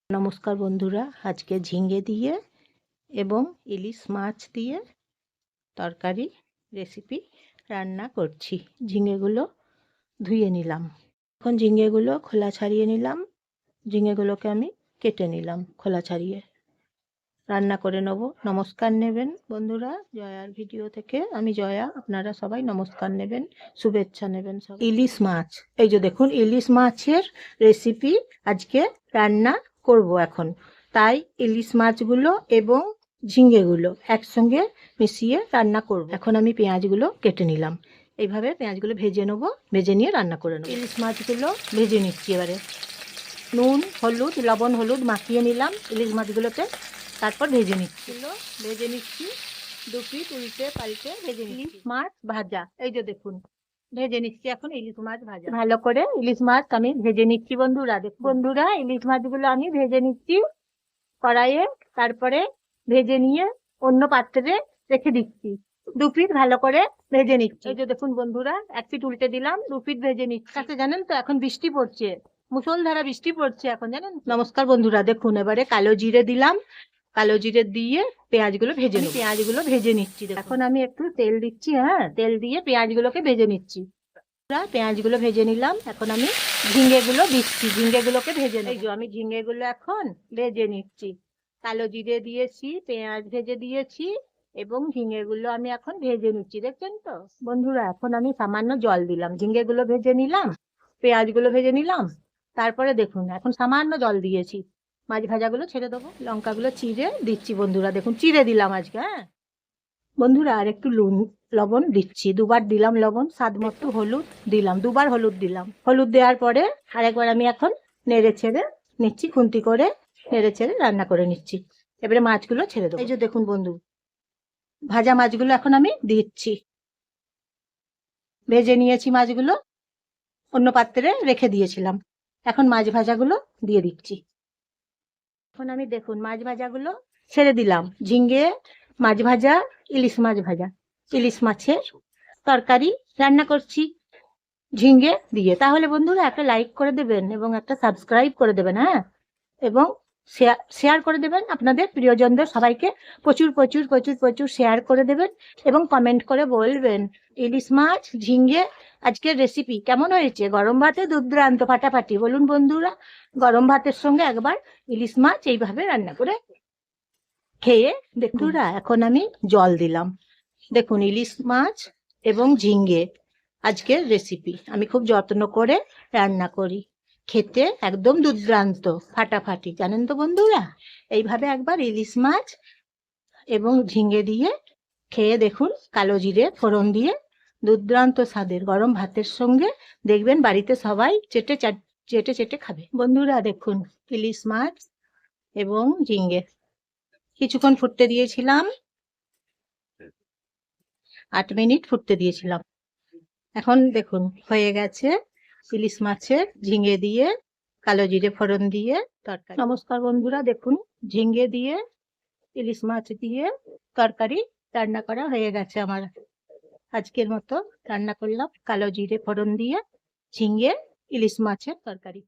নমস্কার বন্ধুরা, আজকে ঝিঙে দিয়ে এবং ইলিশ মাছ দিয়ে তরকারি রেসিপি রান্না করছি। ঝিঙেগুলো ধুয়ে নিলাম। এখন ঝিঙেগুলো খোলা ছাড়িয়ে নিলাম। ঝিঙেগুলোকে আমি কেটে নিলাম খোলা ছাড়িয়ে। রান্না করে নেব। নমস্কার নেবেন বন্ধুরা, জয়ার ভিডিও থেকে আমি জয়া। আপনারা সবাই নমস্কার নেবেন, শুভেচ্ছা নেবেন সব। ইলিশ মাছ, এই যে দেখুন, ইলিশ মাছের রেসিপি আজকে রান্না করব এখন। তাই ইলিশ মাছগুলো এবং ঝিঙেগুলো একসঙ্গে মিশিয়ে রান্না করব। এখন আমি পেঁয়াজগুলো কেটে নিলাম। এইভাবে পেঁয়াজগুলো ভেজে নেব, ভেজে নিয়ে রান্না করে নেব। ইলিশ মাছগুলো ভেজে নিচ্ছি এবারে। নুন হলুদ লবণ হলুদ মাখিয়ে নিলাম ইলিশ মাছগুলোতে, তারপর ভেজে নিচ্ছি। ভেজে নিচ্ছি, দু পিঠ উল্টে পাল্টে ভেজে নিচ্ছি। ইলিশ মাছ ভাজা, এই যে দেখুন ভেজে নিচ্ছি এখন ইলিশ মাছ ভাজা। ভালো করে ইলিশ মাছ আমি ভেজে নিচ্ছি বন্ধুরা। দেখুন বন্ধুরা, ইলিশ মাছগুলো আমি ভেজে নিচ্ছি কড়াইয়ে, তারপরে ভেজে নিয়ে অন্য পাত্রে রেখে দিচ্ছি। দু পিঠ ভালো করে ভেজে নিচ্ছি। এই যে দেখুন বন্ধুরা, এক পিঠ উল্টে দিলাম, দু পিঠ ভেজে নিচ্ছি। কাছে জানেন তো এখন বৃষ্টি পড়ছে, মুষলধারা বৃষ্টি পড়ছে এখন, জানেন। নমস্কার বন্ধুরা, দেখুন এবারে কালো জিরে দিলাম। কালো জিরে দিয়ে পেঁয়াজগুলো ভেজে নিচ্ছি। পেঁয়াজগুলো ভেজে নিচ্ছি। এখন আমি একটু তেল দিচ্ছি, তেল দিয়ে পেঁয়াজগুলোকে ভেজে নিচ্ছি। পেঁয়াজগুলো ভেজে নিলাম। এখন আমি ঝিঙেগুলো দিচ্ছি, ঝিঙেগুলোকে ভেজে নেব। আমি ঝিঙেগুলো এখন ভেজে নিচ্ছি। কালো জিরে দিয়েছি, পেঁয়াজ ভেজে দিয়েছি এবং ঝিঙেগুলো আমি এখন ভেজে নিচ্ছি, দেখছেন তো বন্ধুরা। এখন আমি সামান্য জল দিলাম, ঝিঙেগুলো ভেজে নিলাম, পেঁয়াজগুলো ভেজে নিলাম, তারপরে দেখুন এখন সামান্য জল দিয়েছি। মাছ ভাজাগুলো ছেড়ে দেবো। লঙ্কাগুলো চিড়ে দিচ্ছি বন্ধুরা, দেখুন চিড়ে দিলাম আজকে। বন্ধুরা আর একটু লবণ দিচ্ছি, দুবার দিলাম লবণ, স্বাদ মতো হলুদ দিলাম, দুবার হলুদ দিলাম। হলুদ দেওয়ার পরে আরেকবার আমি এখন নেড়ে ছেড়ে নিচ্ছি, খুন্তি করে নেড়ে ছেড়ে রান্না করে নিচ্ছি। এবারে মাছগুলো ছেড়ে দেবো। এই যে দেখুন বন্ধু, ভাজা মাছগুলো এখন আমি দিচ্ছি। ভেজে নিয়েছি মাছগুলো, অন্য পাত্রে রেখে দিয়েছিলাম। এখন মাছ ভাজাগুলো দিয়ে দিচ্ছি। এখন আমি দেখুন মাছ ভাজাগুলো ছেড়ে দিলাম। ঝিঙে মাছ ভাজা, ইলিশ মাছ ভাজা, ইলিশ মাছের তরকারি রান্না করছি ঝিঙে দিয়ে। তাহলে বন্ধুরা একটা লাইক করে দেবেন এবং একটা সাবস্ক্রাইব করে দেবেন, এবং শেয়ার করে দেবেন আপনাদের প্রিয়জনদের সবাইকে। প্রচুর প্রচুর প্রচুর প্রচুর শেয়ার করে দেবেন এবং কমেন্ট করে বলবেন ইলিশ মাছ ঝিঙে আজকের রেসিপি কেমন হয়েছে। গরম ভাতে দুর্দান্ত ফাটাফাটি। বলুন বন্ধুরা, গরম ভাতের সঙ্গে একবার ইলিশ মাছ এইভাবে রান্না করে খেয়ে দেখুন। এখন আমি জল দিলাম। দেখুন ইলিশ মাছ এবং ঝিঙে আজকের রেসিপি আমি খুব যত্ন করে রান্না করি, খেতে একদম দুর্দান্ত ফাটাফাটি, জানেন তো বন্ধুরা। এইভাবে একবার ইলিশ মাছ এবং ঝিঙে দিয়ে খেয়ে দেখুন, কালো জিরে ফোড়ন দিয়ে দুর্দান্ত স্বাদের। গরম ভাতের সঙ্গে দেখবেন বাড়িতে সবাই চেটে চেটে চেটে খাবে। বন্ধুরা দেখুন ইলিশ মাছ এবং ঝিঙে কিছুক্ষণ ফুটতে দিয়েছিলাম, 8 মিনিট ফুটতে দিয়েছিলাম। এখন দেখুন হয়ে গেছে ইলিশ মাছের ঝিঙে দিয়ে কালো জিরে ফোড়ন দিয়ে তরকারি। নমস্কার বন্ধুরা, দেখুন ঝিঙে দিয়ে ইলিশ মাছ দিয়ে তরকারি রান্না করা হয়ে গেছে আমার। আজকের মতো রান্না করলাম কালো জিরে ফোড়ন দিয়ে ঝিঙে ইলিশ মাছের তরকারি।